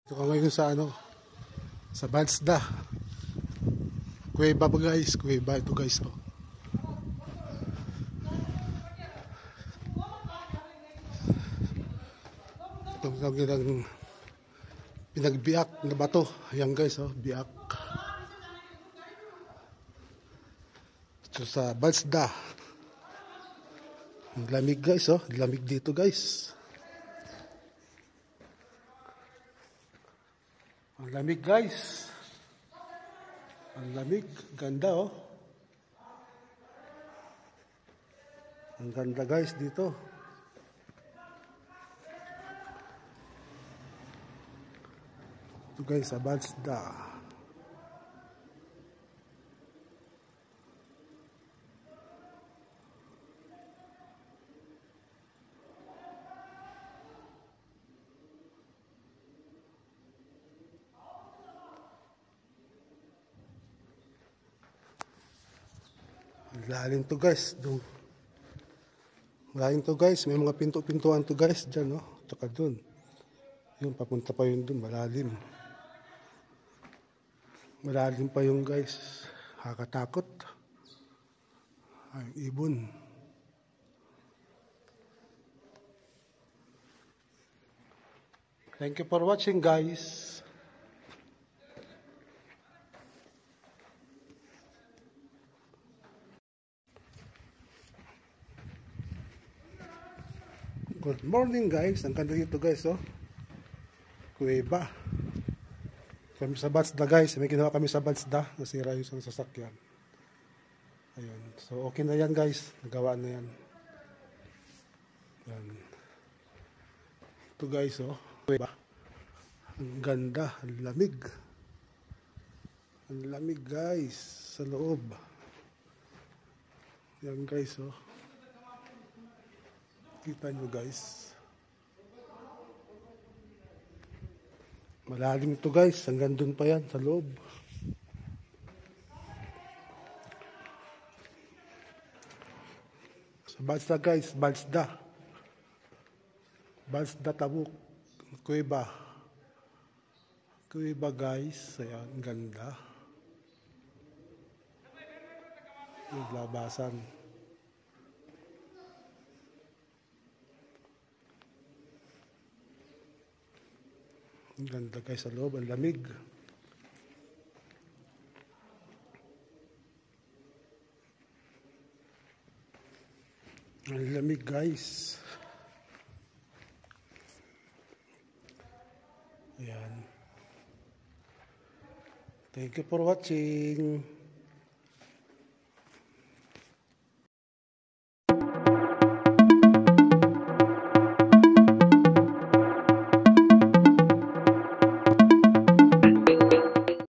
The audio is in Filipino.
Ito ka ngayon sa sa Bansda. Kuweba ba guys? Kuweba ito guys. Oh. Itong ng pinagbiak na bato. Ayan guys, oh, biak. Ito sa Bansda. Ang lamig guys, oh. Lamig dito guys. Ang lamig guys. Ang lamig. Ganda oh. Ang ganda guys dito. Ito guys sa Bansda. Lalim to guys. Lalim to guys. May mga pinto-pintuan to guys dyan, no? Tsaka dun. Yun, papunta pa yun dun. Malalim. Malalim pa yung guys. Nakakatakot. Ay, ibon. Thank you for watching guys. Good morning guys. Ang ganda dito guys, oh. Kuweba. Kami sa Bansda guys. May ginawa kami sa Bansda. Nasira yung sasakyan. Ayun. So okay na yan guys. Nagawa na yan. Yan. Ito guys, oh. Kuweba. Ang ganda. Ang lamig. Ang lamig guys. Sa loob. Yan guys, oh. Kita nyo guys. Malalim ito guys. Hanggang dun pa yan sa loob. Sa Bansda guys. Bansda. Bansda Tabuk. Kuweba. Kuweba guys. Ayan. Ganda. Naglabasan. Ang ganda guys sa loob, ang lamig. Ang lamig guys. Ayan. Thank you for watching.